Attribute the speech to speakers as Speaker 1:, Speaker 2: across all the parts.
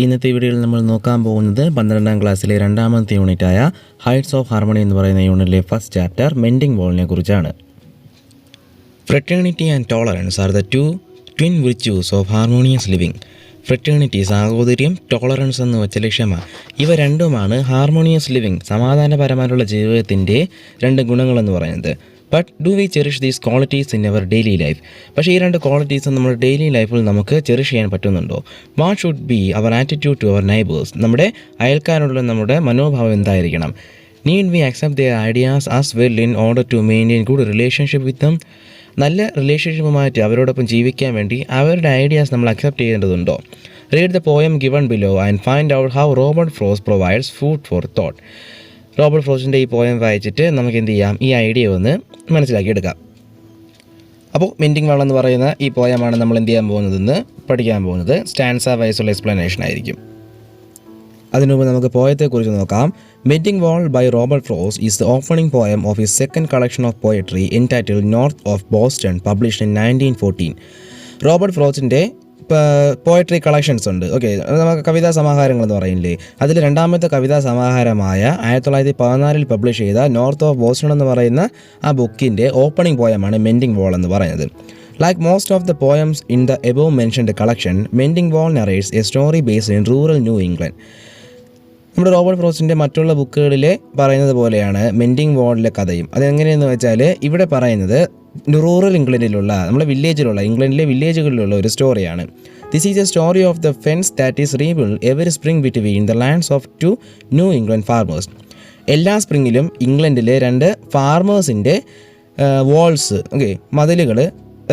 Speaker 1: ഇന്നത്തെ വീഡിയോയിൽ നമ്മൾ നോക്കാൻ പോകുന്നത് 12ാം ക്ലാസ്സിലെ രണ്ടാമത്തെ യൂണിറ്റായ ഹൈറ്റ്സ് ഓഫ് ഹാർമണി എന്ന് പറയുന്ന യൂണിറ്റിലെ ഫസ്റ്റ് ചാപ്റ്റർ മെൻഡിങ് വോളിനെ കുറിച്ചാണ്. Fraternity and tolerance are the two twin virtues of harmonious living. Fraternity സാഹോദര്യം, ടോളറൻസ് എന്ന് വെച്ചാൽ ക്ഷമ. ഇവ രണ്ടുമാണ് ഹാർമോണിയസ് ലിവിങ് സമാധാനപരമായിട്ടുള്ള ജീവിതത്തിൻ്റെ രണ്ട് ഗുണങ്ങളെന്ന് പറയുന്നത്. But do we cherish these qualities in our daily life? പക്ഷേ ഈ രണ്ട് ക്വാളിറ്റീസും നമ്മുടെ ഡെയിലി ലൈഫിൽ നമുക്ക് ചെറിഷ് ചെയ്യാൻ പറ്റുന്നുണ്ടോ? What should be our attitude to our neighbours? നമ്മുടെ അയൽക്കാരോടുള്ള നമ്മുടെ മനോഭാവം എന്തായിരിക്കണം? Need we accept their ideas as well in order to maintain good relationship with them? നല്ല റിലേഷൻഷിപ്പുമായിട്ട് അവരോടൊപ്പം ജീവിക്കാൻ വേണ്ടി അവരുടെ ഐഡിയാസ് നമ്മൾ അക്സെപ്റ്റ് ചെയ്യേണ്ടതുണ്ടോ? Read the poem given below and find out how Robert Frost provides food for thought. Robert ഫ്രോസ്റ്റിൻ്റെ ഈ പോയം വായിച്ചിട്ട് നമുക്ക് എന്ത് ചെയ്യാം, ഈ ഐഡിയ ഒന്ന് മനസ്സിലാക്കിയെടുക്കാം. അപ്പോൾ മെൻഡിങ് വാൾ എന്ന് പറയുന്ന ഈ പോയമാണ് നമ്മൾ എന്ത് ചെയ്യാൻ പോകുന്നതെന്ന് പഠിക്കാൻ പോകുന്നത്. സ്റ്റാൻസ വൈസുള്ള എക്സ്പ്ലനേഷൻ ആയിരിക്കും. അതിനുമുമ്പ് നമുക്ക് പോയത്തെക്കുറിച്ച് നോക്കാം. Mending wall by Robert Frost is the opening poem of his second collection of poetry entitled North of Boston, published in 1914. Robert ഫ്രോസ്റ്റിൻ്റെ പോയട്രി കളക്ഷൻസ് ഉണ്ട്. ഓക്കെ, നമുക്ക് കവിതാ സമാഹാരങ്ങൾ എന്ന് പറയില്ലേ, അതിൽ രണ്ടാമത്തെ കവിതാ സമാഹാരമായ 1914 പബ്ലിഷ് ചെയ്ത നോർത്ത് ഓഫ് ബോസ്റ്റൺ എന്ന് പറയുന്ന ആ ബുക്കിൻ്റെ ഓപ്പണിംഗ് പോയമാണ് മെൻഡിങ് വാൾ എന്ന് പറയുന്നത്. Like most of the poems in the above mentioned collection, Mending Wall narrates a story based in rural New England. നമ്മുടെ റോബർട്ട് ഫ്രോസ്റ്റിൻ്റെ മറ്റുള്ള ബുക്കുകളിൽ പറയുന്നത് പോലെയാണ് മെൻഡിങ് വാളിലെ കഥയും. അതെങ്ങനെയെന്ന് വെച്ചാൽ ഇവിടെ പറയുന്നത് റൂറൽ ഇംഗ്ലണ്ടിലുള്ള, നമ്മുടെ വില്ലേജിലുള്ള, ഇംഗ്ലണ്ടിലെ വില്ലേജുകളിലുള്ള ഒരു സ്റ്റോറിയാണ്. This is a story of the fence that is rebuild every spring between the lands of two New England farmers. എല്ലാ സ്പ്രിങ്ങിലും ഇംഗ്ലണ്ടിലെ രണ്ട് ഫാർമേഴ്സിൻ്റെ വാൾസ്, മതിലുകൾ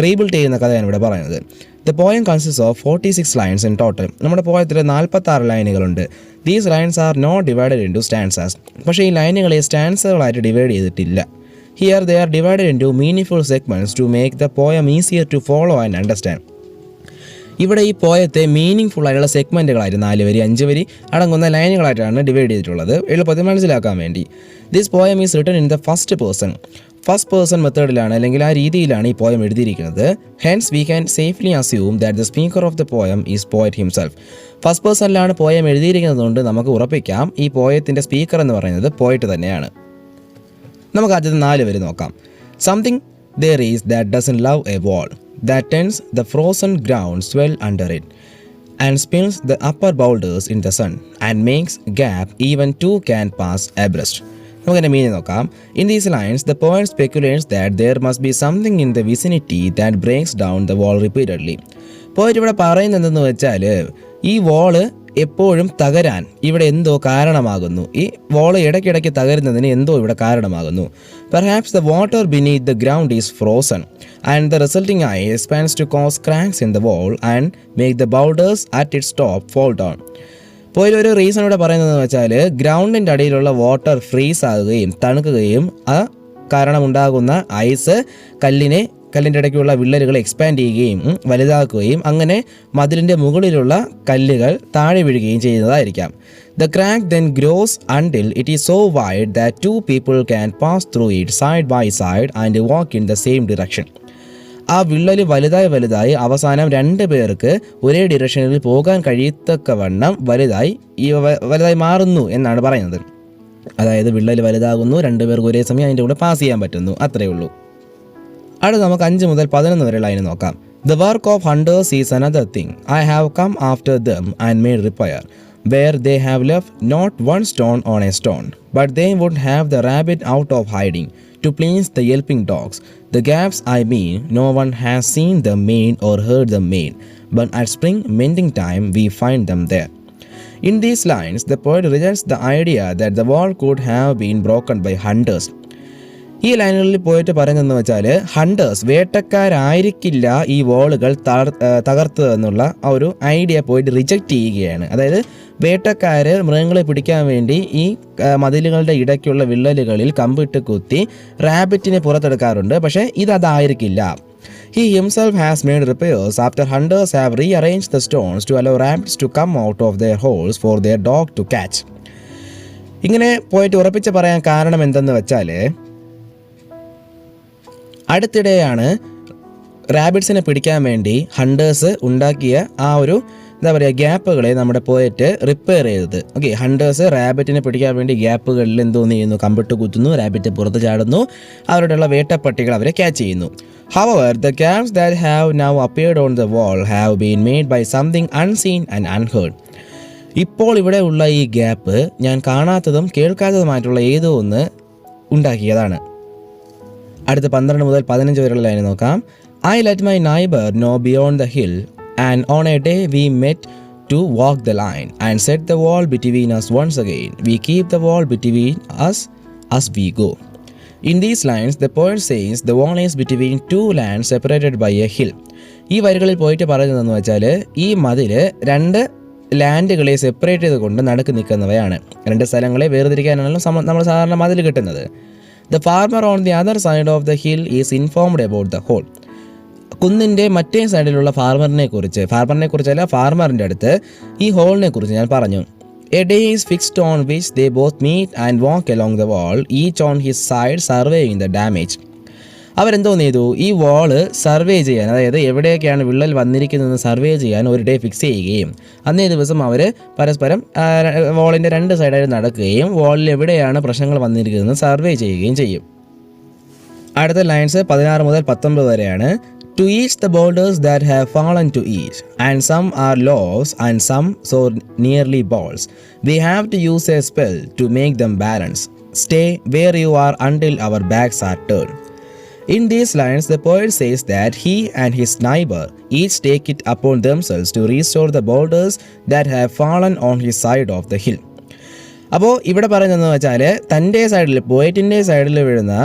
Speaker 1: റീബിൽഡ് ചെയ്യുന്ന കഥയാണ് ഇവിടെ പറയുന്നത്. The poem consist of 46 lines in total. നമ്മുടെ പോയത്തിൽ 46 ലൈനുകളുണ്ട്. These lines are not divided into stanzas. പക്ഷേ ഈ ലൈനുകളെ സ്റ്റാൻസുകളായിട്ട് ഡിവൈഡ് ചെയ്തിട്ടില്ല. Here they are divided into meaningful segments to make the poem easier to follow and understand. ഇവിടെ ഈ പോയത്തെ മീനിങ് ഫുൾ ആയിട്ടുള്ള സെഗ്മെൻറ്റുകളായിട്ട് 4 വരി 5 വരി അടങ്ങുന്ന ലൈനുകളായിട്ടാണ് ഡിവൈഡ് ചെയ്തിട്ടുള്ളത്, എളുപ്പത്തിൽ മനസ്സിലാക്കാൻ വേണ്ടി. This poem is written in the first person മെത്തേഡിലാണ്, അല്ലെങ്കിൽ ആ രീതിയിലാണ് ഈ പോയം എഴുതിയിരിക്കുന്നത്. Hence we can safely assume that the speaker of the poem is poet himself. First പേഴ്സണിലാണ് പോയം എഴുതിയിരിക്കുന്നതുകൊണ്ട് നമുക്ക് ഉറപ്പിക്കാം ഈ പോയത്തിൻ്റെ സ്പീക്കർ എന്ന് പറയുന്നത് പോയറ്റ് തന്നെയാണ്. നമുക്ക് ആദ്യത്തെ 4 വരി നോക്കാം. Something there is that doesn't love a wall, that tends the frozen ground swell under it, and spills the upper boulders in the sun, and makes gap even two can pass abreast. നമുക്ക് അതിൻ്റെ meaning നോക്കാം. In these lines, the poet speculates that there must be something in the vicinity that breaks down the wall repeatedly. പോയിട്ട് ഇവിടെ പറയുന്നത് എന്തെന്ന് വെച്ചാൽ, ഈ wall എപ്പോഴും തകരാൻ ഇവിടെ എന്തോ കാരണമാകുന്നു. ഈ വോള് ഇടയ്ക്കിടയ്ക്ക് തകരുന്നതിന് എന്തോ ഇവിടെ കാരണമാകുന്നു. Perhaps the water beneath the ground is frozen and the resulting ice expands to cause cracks in the wall and make the boulders at its top fall down. ഇപ്പോൾ ഒരു റീസൺ ഇവിടെ പറയുന്നതെന്ന് വെച്ചാൽ, ഗ്രൗണ്ടിൻ്റെ അടിയിലുള്ള വാട്ടർ ഫ്രീസ് ആകുകയും തണുക്കുകയും ആ കാരണമുണ്ടാകുന്ന ice കല്ലിൻ്റെ ഇടയ്ക്കുള്ള വിള്ളലുകൾ എക്സ്പാൻഡ് ചെയ്യുകയും വലുതാക്കുകയും അങ്ങനെ മതിലിൻ്റെ മുകളിലുള്ള കല്ലുകൾ താഴെ വീഴുകയും ചെയ്യുന്നതായിരിക്കാം. The crack then grows until it is so wide that 2 people can pass through it side by side and walk in the same direction. ആ വിള്ളൽ വലുതായി അവസാനം 2 പേർക്ക് ഒരേ ഡിറക്ഷനിൽ പോകാൻ കഴിയത്തക്കവണ്ണം വലുതായി മാറുന്നു എന്നാണ് പറയുന്നത്. അതായത് വിള്ളൽ വലുതാകുന്നു, 2 പേർക്ക് ഒരേ സമയം അതിൻ്റെ കൂടെ പാസ് ചെയ്യാൻ പറ്റുന്നു, അത്രയേ ഉള്ളൂ. അടുത്ത് നമുക്ക് 5 മുതൽ 11 വരെ ലൈൻ നോക്കാം. The work of hunters is another thing. I have come after them and made repair, where they have left not one stone on a stone, but they would have the rabbit out of hiding, to please the yelping dogs. The gaps I mean, no one has seen them made or heard them made, but at spring mending time we find them there. In these lines, the poet rejects the idea that the wall could have been broken by hunters. ഈ ലൈനുകളിൽ പോയിട്ട് പറയുന്നതെന്ന് വെച്ചാൽ, hunters വേട്ടക്കാരായിരിക്കില്ല ഈ വോളുകൾ തകർത്തതെന്നുള്ള ആ ഒരു idea പോയിട്ട് reject ചെയ്യുകയാണ്. അതായത് വേട്ടക്കാർ മൃഗങ്ങളെ പിടിക്കാൻ വേണ്ടി ഈ മതിലുകളുടെ ഇടയ്ക്കുള്ള വിള്ളലുകളിൽ കമ്പിട്ട് കുത്തി റാബിറ്റിനെ പുറത്തെടുക്കാറുണ്ട്, പക്ഷേ ഇതായിരിക്കില്ല. He himself has made repairs after hunters have rearranged the stones to allow rabbits to come out of their holes for their dog to catch. ഇങ്ങനെ പോയിട്ട് ഉറപ്പിച്ച് പറയാൻ കാരണം എന്തെന്ന് വെച്ചാൽ, അടുത്തിടെയാണ് റാബിറ്റ്സിനെ പിടിക്കാൻ വേണ്ടി ഹണ്ടേഴ്സ് ഉണ്ടാക്കിയ ആ ഒരു എന്താ പറയുക ഗ്യാപ്പുകളെ നമ്മുടെ പോയറ്റ് റിപ്പയർ ചെയ്തത്. ഓക്കെ, ഹണ്ടേഴ്സ് റാബിറ്റിനെ പിടിക്കാൻ വേണ്ടി ഗ്യാപ്പുകളിൽ എന്തോന്ന് ചെയ്യുന്നു, കമ്പിട്ട് കുത്തുന്നു, റാബിറ്റ് പുറത്ത് ചാടുന്നു, അവരുടെയുള്ള വേട്ടപ്പട്ടികൾ അവരെ ക്യാച്ച് ചെയ്യുന്നു. However, the gaps that have now appeared on the wall have been made by something unseen and unheard. ഇപ്പോൾ ഇവിടെ ഉള്ള ഈ ഗ്യാപ്പ് ഞാൻ കാണാത്തതും കേൾക്കാത്തതുമായിട്ടുള്ള ഏതോ ഒന്ന് ഉണ്ടാക്കിയതാണ്. അടുത്ത 12 മുതൽ 15 വരെയുള്ള ലൈൻ നോക്കാം. I let my neighbor know beyond the hill, and on a day we met to walk the line, and set the wall between us once again. We keep the wall between us as we go. In these lines, the poet says the wall is between two lands separated by a hill. ഈ വരികളിൽ പോയിട്ട് പറയുന്നതെന്ന് വെച്ചാൽ ഈ മതിൽ രണ്ട് ലാൻഡുകളെ separate ചെയ്തുകൊണ്ട് നടുക്ക് നിൽക്കുന്നവയാണ്. രണ്ട് സ്ഥലങ്ങളെ വേർതിരിക്കാനാണല്ലോ നമ്മൾ സാധാരണ മതിൽ കിട്ടുന്നത്. The farmer on the other side of the hill is informed about the hole. കുന്നിൻ്റെ മറ്റേ സൈഡിലുള്ള ഫാർമറിനെ കുറിച്ചല്ല, ഫാർമറിൻ്റെ അടുത്ത് ഈ ഹോളിനെ കുറിച്ച് ഞാൻ പറഞ്ഞു. A day is fixed on which they both meet and walk along the wall, each on his side surveying the damage. അവരെന്തോന്ന് ചെയ്തു, ഈ വാള് സർവേ ചെയ്യാൻ, അതായത് എവിടെയൊക്കെയാണ് വിള്ളൽ വന്നിരിക്കുന്നതെന്ന് സർവേ ചെയ്യാൻ ഒരു ഡേ ഫിക്സ് ചെയ്യുകയും അന്നേ ദിവസം അവർ പരസ്പരം വാളിൻ്റെ രണ്ട് സൈഡായിട്ട് നടക്കുകയും വാളിൽ എവിടെയാണ് പ്രശ്നങ്ങൾ വന്നിരിക്കുന്നതെന്ന് സർവേ ചെയ്യുകയും ചെയ്യും. അടുത്ത ലൈൻസ് 16 മുതൽ 19 വരെയാണ്. To each the boulders that have fallen to each, and some are loaves and some so nearly balls. We have to use a spell to make them balance. Stay where you are until our backs are turned. In these lines, the poet says that he and his neighbor each take it upon themselves to restore the boulders that have fallen on his side of the hill. അപ്പോൾ ഇവിടെ പറയുന്നതെന്ന് വെച്ചാൽ തൻ്റെ സൈഡിൽ, പോയറ്റിൻ്റെ സൈഡിൽ വീഴുന്ന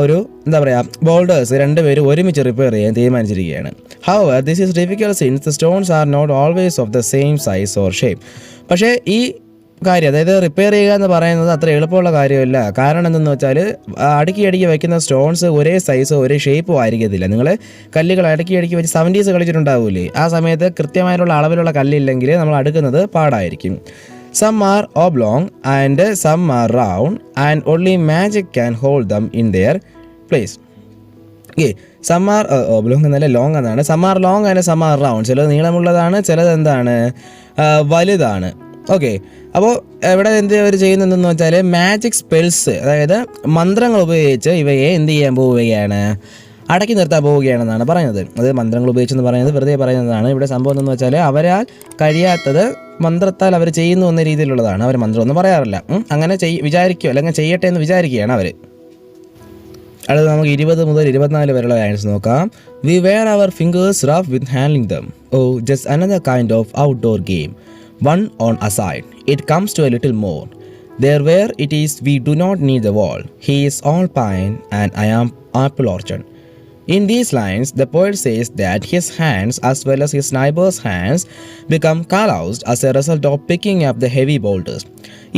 Speaker 1: ഒരു എന്താ പറയുക ബോൾഡേഴ്സ് രണ്ടുപേരും ഒരുമിച്ച് റിപ്പയർ ചെയ്യാൻ തീരുമാനിച്ചിരിക്കുകയാണ്. However, this is difficult since the stones are not always of the same size or shape. പക്ഷേ ഈ കാര്യം, അതായത് റിപ്പയർ ചെയ്യുക എന്ന് പറയുന്നത് അത്ര എളുപ്പമുള്ള കാര്യമല്ല. കാരണം എന്തെന്ന് വെച്ചാൽ അടുക്കി വയ്ക്കുന്ന സ്റ്റോൺസ് ഒരേ സൈസോ ഒരേ ഷേപ്പോ ആയിരിക്കത്തില്ല. നിങ്ങൾ കല്ലുകൾ അടുക്കി വെച്ച് 70s കളിച്ചിട്ടുണ്ടാവില്ലേ, ആ സമയത്ത് കൃത്യമായിട്ടുള്ള അളവിലുള്ള കല്ലില്ലെങ്കിൽ നമ്മൾ അടുക്കുന്നത് പാടായിരിക്കും. Some are oblong and some are round, and only magic can hold them in their place. Okay, some are oblong എന്നല്ല ലോങ് എന്നാണ്. Some are long and some are round. ചിലത് നീളമുള്ളതാണ്, ചിലത് എന്താണ് വലുതാണ്. ഓക്കെ, അപ്പോൾ ഇവിടെ എന്ത് അവർ ചെയ്യുന്നതെന്ന് വെച്ചാൽ മാജിക് സ്പെൽസ്, അതായത് മന്ത്രങ്ങൾ ഉപയോഗിച്ച് ഇവയെ എന്ത് ചെയ്യാൻ പോവുകയാണ്, അടക്കി നിർത്താൻ പോവുകയാണെന്നാണ് പറയുന്നത്. അത് മന്ത്രങ്ങൾ ഉപയോഗിച്ചെന്ന് പറയുന്നത് വെറുതെ പറയുന്നതാണ്. ഇവിടെ സംഭവം എന്ന് വെച്ചാൽ അവരാൽ കഴിയാത്തത് മന്ത്രത്താൽ അവർ ചെയ്യുന്നു എന്ന രീതിയിലുള്ളതാണ്. അവർ മന്ത്രമൊന്നും പറയാറില്ല, അങ്ങനെ വിചാരിക്കുക അല്ലെങ്കിൽ ചെയ്യട്ടെ എന്ന് വിചാരിക്കുകയാണ് അവർ. അടുത്ത് നമുക്ക് 20 മുതൽ 24 വരെയുള്ള ലൈൻസ് നോക്കാം. We wear our fingers rough with handling them. Oh, just another kind of outdoor game. One on a side. It comes to a little more. There where it is we do not need the wall. He is all pine and I am apple orchard. In these lines, the poet says that his hands as well as his neighbor's hands become calloused as a result of picking up the heavy boulders.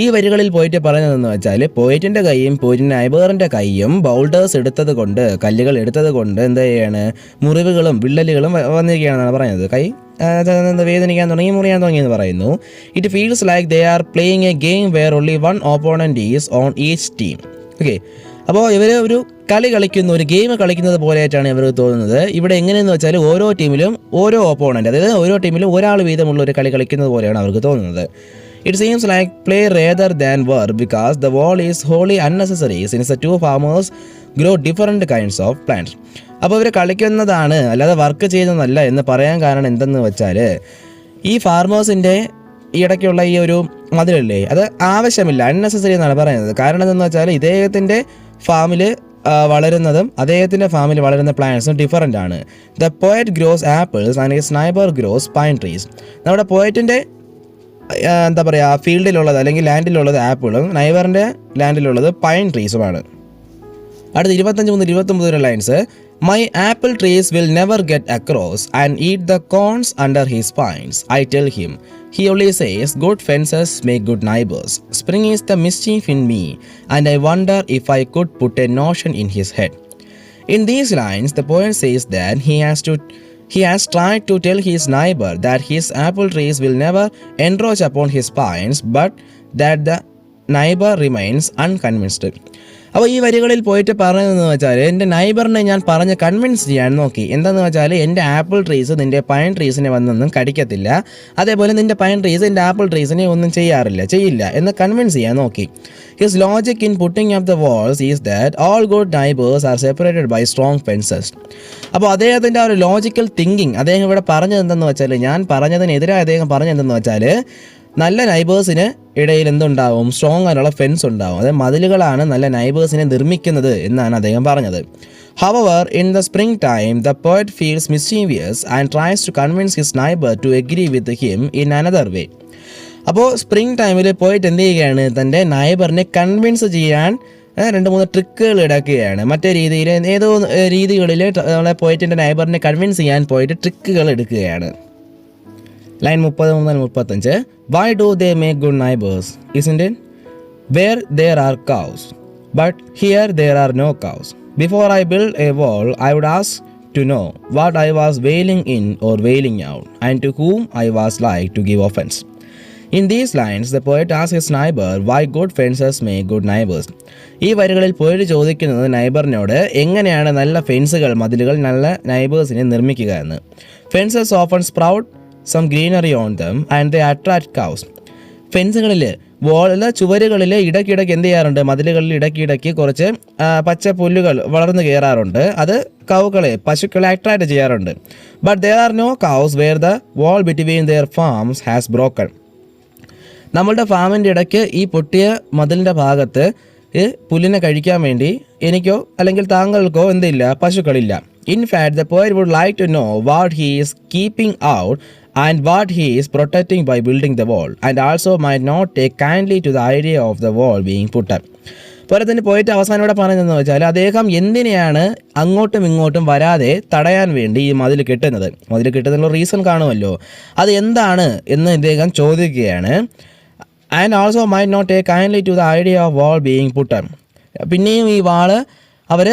Speaker 1: ഈ വരികളിൽ പോയിട്ട് പറയുന്നതെന്ന് വെച്ചാൽ പോയിറ്റിൻ്റെ കൈയും പോയിറ്റിൻ്റെ നൈബറിൻ്റെ കൈയും boulders എടുത്തത് കൊണ്ട്, കല്ലുകൾ എടുത്തത് കൊണ്ട് എന്ത് ചെയ്യാണ്, മുറിവുകളും വിള്ളലുകളും വന്നിരിക്കുകയാണെന്നാണ് പറയുന്നത്. കൈ വേദനിക്കാൻ തുടങ്ങി, മുറിയാൻ തുടങ്ങിയെന്ന് പറയുന്നു. It feels like they are playing a game where only one opponent is on each team. Okay, അപ്പോൾ ഇവർ ഒരു ഒരു ഗെയിം കളിക്കുന്നത് പോലെയായിട്ടാണ് ഇവർക്ക് തോന്നുന്നത്. ഇവിടെ എങ്ങനെയെന്ന് വെച്ചാൽ ഓരോ ടീമിലും ഓരോ ഓപ്പോണൻറ്റ്, അതായത് ഓരോ ടീമിലും ഒരാൾ വീതമുള്ള ഒരു കളി കളിക്കുന്നത് പോലെയാണ് അവർക്ക് തോന്നുന്നത്. It seems like play rather than work because the wall is wholly unnecessary since the two farmers grow different kinds of plants. അപ്പോൾ ഇവർ കളിക്കുന്നതാണ് അല്ലാതെ വർക്ക് ചെയ്യുന്നതല്ല എന്ന് പറയാൻ കാരണം എന്തെന്ന് വെച്ചാൽ ഈ ഫാർമേഴ്സിൻ്റെ ഇടയ്ക്കുള്ള ഈ ഒരു മതിലല്ലേ, അത് ആവശ്യമില്ല, അൺനെസസറി എന്നാണ് പറയുന്നത്. കാരണം എന്തെന്ന് വെച്ചാൽ ഇദ്ദേഹത്തിൻ്റെ ഫാമിൽ വളരുന്നതും അദ്ദേഹത്തിൻ്റെ ഫാമിൽ വളരുന്ന പ്ലാന്റ്സും ഡിഫറൻ്റ് ആണ്. The poet gross apples and his neighbour gross pine trees. നമ്മുടെ പോയറ്റിൻ്റെ എന്താ പറയുക ഫീൽഡിലുള്ളത് അല്ലെങ്കിൽ ലാൻഡിലുള്ളത് ആപ്പിളും നൈബറിൻ്റെ ലാൻഡിലുള്ളത് പൈൻ ട്രീസുമാണ്. അടുത്ത 25 മുതൽ 29 lines. My apple trees will never get across and eat the corns under his pines. I tell him. He only says, good fences make good neighbors. Spring is the mischief in me, and I wonder if I could put a notion in his head. In these lines, the poet says that he has tried to tell his neighbor that his apple trees will never encroach upon his pines, but that the neighbor remains unconvinced. അപ്പോൾ ഈ വരികളിൽ പോയിട്ട് പറയുന്നതെന്ന് വെച്ചാൽ എൻ്റെ നൈബറിനെ ഞാൻ പറഞ്ഞ് convince ചെയ്യാൻ നോക്കി. എന്താണെന്ന് വെച്ചാൽ എൻ്റെ ആപ്പിൾ ട്രീസ് നിൻ്റെ പൈൻ ട്രീസിനെ വന്നൊന്നും കടിക്കത്തില്ല, അതേപോലെ നിൻ്റെ പൈൻ ട്രീസ് എൻ്റെ ആപ്പിൾ ട്രീസിനെ ഒന്നും ചെയ്യില്ല എന്ന് കൺവിൻസ് ചെയ്യാൻ നോക്കി. His logic in putting up the walls is that all good neighbours are separated by strong fences. അപ്പോൾ അദ്ദേഹത്തിൻ്റെ ആ ഒരു ലോജിക്കൽ തിങ്കിങ് അദ്ദേഹം ഇവിടെ പറഞ്ഞത് എന്തെന്ന് വെച്ചാൽ, ഞാൻ പറഞ്ഞതിനെതിരെ അദ്ദേഹം പറഞ്ഞതെന്തെന്ന് വെച്ചാൽ, നല്ല നൈബേഴ്സിന് ഇടയിൽ എന്തുണ്ടാവും, സ്ട്രോങ് ആയിട്ടുള്ള ഫെൻസ് ഉണ്ടാവും. അതായത് മതിലുകളാണ് നല്ല നൈബേഴ്സിനെ നിർമ്മിക്കുന്നത് എന്നാണ് അദ്ദേഹം പറഞ്ഞത്. However, in the springtime, the poet feels mischievous and tries to convince his neighbor to agree with him in another way. അപ്പോൾ സ്പ്രിംഗ് ടൈമിൽ പോയിട്ട് എന്ത് ചെയ്യുകയാണ്, തൻ്റെ നൈബറിനെ കൺവിൻസ് ചെയ്യാൻ 2-3 ട്രിക്കുകൾ എടുക്കുകയാണ്. മറ്റേ രീതിയിൽ ഏതോ രീതികളിൽ നമ്മളെ പോയിട്ടിൻ്റെ നൈബറിനെ കൺവിൻസ് ചെയ്യാൻ പോയിട്ട് ട്രിക്കുകൾ എടുക്കുകയാണ്. Line 30-35. Why do they make good neighbors? Isn't it? Where there are cows, but here there are no cows. Before I build a wall, I would ask to know what I was wailing in or wailing out, and to whom I was like to give offense. In these lines, the poet asks his neighbor why good fences make good neighbors. ഈ വരികളിൽ പോയിട്ട് ചോദിക്കുന്നത് നൈബറിനോട് എങ്ങനെയാണ് നല്ല ഫെൻസുകൾ, മതിലുകൾ നല്ല നൈബേഴ്സിനെ നിർമ്മിക്കുക എന്ന്. Fences often sprout some greenery on them and they attract cows. ഫെൻസുകളിൽ, ചുവരുകളിൽ ഇടയ്ക്കിടയ്ക്ക് എന്ത് ചെയ്യാറുണ്ട്, മതിലുകളിൽ ഇടയ്ക്കിടയ്ക്ക് കുറച്ച് പച്ച പുല്ലുകൾ വളർന്നു കയറാറുണ്ട്. അത് കൗകളെ, പശുക്കളെ അട്രാക്ട് ചെയ്യാറുണ്ട്. But there are no cows where the wall between their farms has broken. നമ്മളുടെ ഫാമിൻ്റെ ഇടയ്ക്ക് ഈ പൊട്ടിയ മതിലിൻ്റെ ഭാഗത്ത് പുല്ലിനെ കഴിക്കാൻ വേണ്ടി എനിക്കോ അല്ലെങ്കിൽ താങ്കൾക്കോ എന്തില്ല, പശുക്കളില്ല. In fact, the poet would like to know what he is keeping out and what he is protecting by building the wall, and also might not take kindly to the idea of the wall being put up. പോലെ തന്നെ പോയിട്ട് അവസാനം ഇവിടെ പറയുന്നതെന്ന് വെച്ചാൽ, അദ്ദേഹം എന്തിനെയാണ് അങ്ങോട്ടും ഇങ്ങോട്ടും വരാതെ തടയാൻ വേണ്ടി ഈ മതിൽ കെട്ടുന്നതിനുള്ള റീസൺ കാണുമല്ലോ, അത് എന്താണ് എന്ന് അദ്ദേഹം ചോദിക്കുകയാണ്. And also might not take kindly to the idea of wall being put up. പിന്നെയും ഈ വാള് അവർ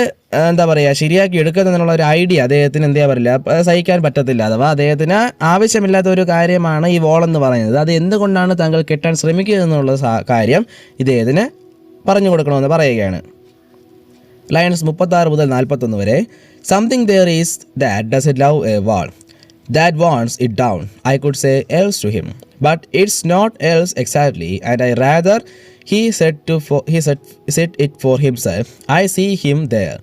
Speaker 1: എന്താ പറയുക, ശരിയാക്കി എടുക്കുന്നതിനുള്ള ഒരു ഐഡിയ അദ്ദേഹത്തിന് എന്താ പറയില്ല, സഹിക്കാൻ പറ്റത്തില്ല. അഥവാ അദ്ദേഹത്തിന് ആവശ്യമില്ലാത്ത ഒരു കാര്യമാണ് ഈ വോളെന്ന് പറയുന്നത്. അത് എന്തുകൊണ്ടാണ് താങ്കൾ കെട്ടാൻ ശ്രമിക്കുക എന്നുള്ള കാര്യം ഇദ്ദേഹത്തിന് പറഞ്ഞു കൊടുക്കണമെന്ന് പറയുകയാണ്. ലൈൻസ് 36-41 വരെ. Something there is that does love a wall വാൾ, that wants it down. I could say else to him, but it's not else exactly, and I rather he said it for himself. I see him there,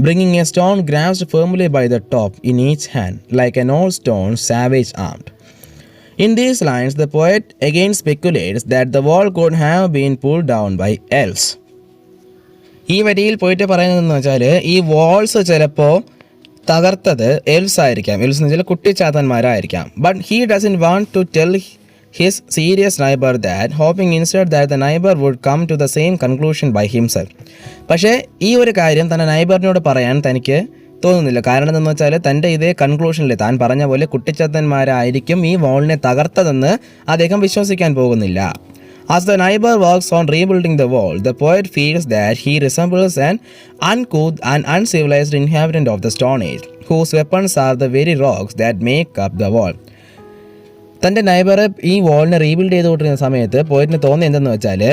Speaker 1: bringing a stone grasped firmly by the top in each hand, like an old stone, savage armed. In these lines, the poet again speculates that the wall could have been pulled down by else. ഈ വരിയിൽ പോയിട്ട് പറയുന്നതെന്ന് വെച്ചാൽ, ഈ walls ചിലപ്പോൾ തകർത്തത് else ആയിരിക്കാം. Else എന്ന് വെച്ചാൽ കുട്ടിച്ചാത്തന്മാരായിരിക്കാം. But he doesn't want to tell his serious neighbour that, hoping instead that the neighbour would come to the same conclusion by himself. പക്ഷേ ഈ ഒരു കാര്യം തൻ്റെ നൈബറിനോട് പറയാൻ തനിക്ക് തോന്നുന്നില്ല. കാരണം എന്തെന്ന് വെച്ചാൽ, തൻ്റെ ഇതേ കൺക്ലൂഷനിൽ താൻ പറഞ്ഞ പോലെ കുട്ടിച്ചാത്തന്മാരായിരിക്കും ഈ വാളിനെ തകർത്തതെന്ന് അദ്ദേഹം വിശ്വസിക്കാൻ പോകുന്നില്ല. As the neighbor works on rebuilding the wall, the poet feels that he resembles an uncouth and uncivilized inhabitant of the Stone Age, whose weapons are the very rocks that make up the wall. തൻ്റെ നൈബറെ ഈ വാളിനെ rebuild ചെയ്തുകൊണ്ടിരുന്ന സമയത്ത് പോയിട്ടിന് തോന്നി എന്തെന്ന് വെച്ചാൽ,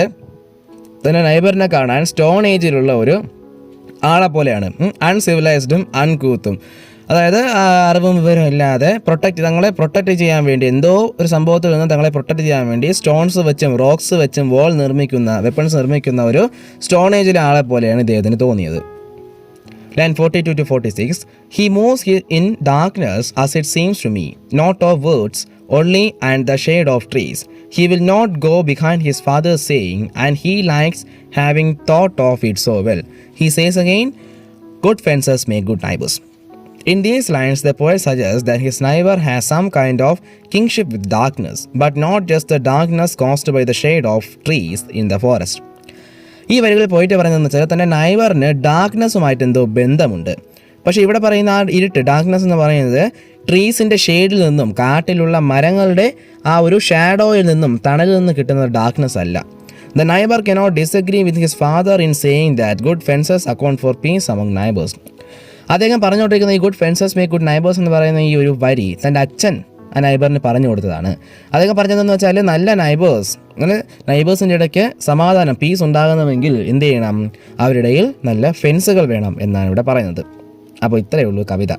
Speaker 1: തൻ്റെ നൈബറിനെ കാണാൻ stone ഏജിലുള്ള ഒരു ആളെ പോലെയാണ്. അൺസിവിലൈസ്ഡും അൺകൂത്തും, അതായത് അറിവും വിവരവും ഇല്ലാതെ തങ്ങളെ പ്രൊട്ടക്റ്റ് ചെയ്യാൻ വേണ്ടി, എന്തോ ഒരു സംഭവത്തിൽ നിന്ന് തങ്ങളെ പ്രൊട്ടക്റ്റ് ചെയ്യാൻ വേണ്ടി സ്റ്റോൺസ് വെച്ചും റോക്സ് വെച്ചും വാൾ വെപ്പൺസ് നിർമ്മിക്കുന്ന ഒരു സ്റ്റോൺ ഏജിലെ ആളെ പോലെയാണ് ഇദ്ദേഹത്തിന് തോന്നിയത്. Line 42-46. He moves in darkness as it seems to me, not of words only and the shade of trees. He will not go behind his father's saying, and he likes having thought of it so well. He says again, good fences make good neighbors. In these lines, the poet suggests that his neighbor has some kind of kingship with darkness, but not just the darkness caused by the shade of trees in the forest. ഈ വരികളിൽ പോയിട്ട് പറയുന്നതെന്ന് വെച്ചാൽ, തൻ്റെ നൈബറിന് ഡാർക്ക്നെസ്സുമായിട്ട് എന്തോ ബന്ധമുണ്ട്. പക്ഷേ ഇവിടെ പറയുന്ന ആ ഇരുട്ട്, ഡാർക്ക്നെസ് എന്ന് പറയുന്നത് ട്രീസിൻ്റെ ഷെയ്ഡിൽ നിന്നും, കാട്ടിലുള്ള മരങ്ങളുടെ ആ ഒരു ഷാഡോയിൽ നിന്നും, തണലിൽ നിന്ന് കിട്ടുന്ന ഡാർക്ക്നെസ് അല്ല. The neighbor cannot disagree with his father in saying that good fences account for peace among neighbors. അദ്ദേഹം പറഞ്ഞുകൊണ്ടിരിക്കുന്ന ഈ good fences make good neighbours എന്ന് പറയുന്ന ഈ ഒരു വരി തൻ്റെ അച്ഛൻ ആ നൈബറിന് പറഞ്ഞു കൊടുത്തതാണ്. അദ്ദേഹം പറഞ്ഞതെന്ന് വെച്ചാൽ നല്ല നൈബേഴ്സ്, അങ്ങനെ നൈബേഴ്സിൻ്റെ ഇടയ്ക്ക് സമാധാനം, പീസ് ഉണ്ടാകുന്നുവെങ്കിൽ എന്ത് ചെയ്യണം, അവരുടെ ഇടയിൽ നല്ല ഫെൻസുകൾ വേണം എന്നാണ് ഇവിടെ പറയുന്നത്. അപ്പോൾ ഇത്രയേ ഉള്ളൂ കവിത.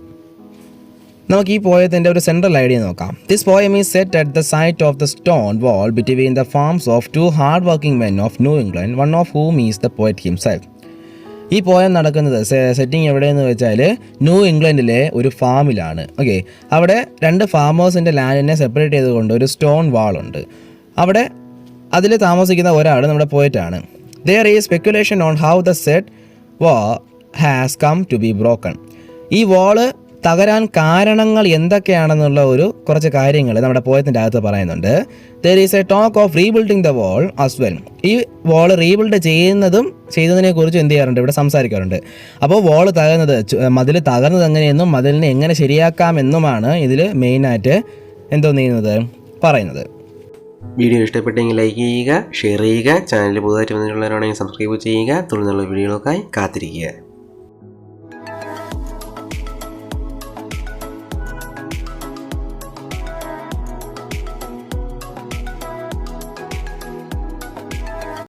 Speaker 1: നമുക്ക് ഈ പോയത്തിൻ്റെ ഒരു സെൻട്രൽ ഐഡിയ നോക്കാം. This poem is set at the site of the stone wall between the farms of 2 hard working men of New England, one of whom is the poet himself. ഈ പോയം നടക്കുന്നത് setting എവിടെയെന്ന് വെച്ചാൽ new ഇംഗ്ലണ്ടിലെ ഒരു ഫാമിലാണ്. Okay, അവിടെ 2 ഫാമേഴ്സിൻ്റെ ലാൻഡിനെ separate ചെയ്തുകൊണ്ട് ഒരു stone വാളുണ്ട്. അവിടെ അതിൽ താമസിക്കുന്ന ഒരാൾ നമ്മുടെ പോയറ്റാണ്. There is speculation on how the set wall has come to be broken. ഈ വാള് തകരാൻ കാരണങ്ങൾ എന്തൊക്കെയാണെന്നുള്ള കുറച്ച് കാര്യങ്ങൾ നമ്മുടെ പോയത്തിൻ്റെ അകത്ത് പറയുന്നുണ്ട്. There is A talk of rebuilding the wall as well. ഈ വാൾ റീബിൽഡ് ചെയ്തതിനെ കുറിച്ച് എന്ത് ചെയ്യാറുണ്ട്, ഇവിടെ സംസാരിക്കാറുണ്ട്. അപ്പോൾ വാൾ തകർന്നത്, മതിൽ തകർന്നത് എങ്ങനെയെന്നും മതിലിനെ എങ്ങനെ ശരിയാക്കാമെന്നുമാണ് ഇതിൽ മെയിനായിട്ട് പറയുന്നത്.
Speaker 2: വീഡിയോ ഇഷ്ടപ്പെട്ടെങ്കിൽ ലൈക്ക് ചെയ്യുക, ഷെയർ ചെയ്യുക, ചാനൽ പുതുതായിട്ട് വന്നിട്ടുള്ളവരാണെങ്കിൽ സബ്സ്ക്രൈബ് ചെയ്യുക. തുടർന്നുള്ള വീഡിയോകൾക്കായി കാത്തിരിക്കുക.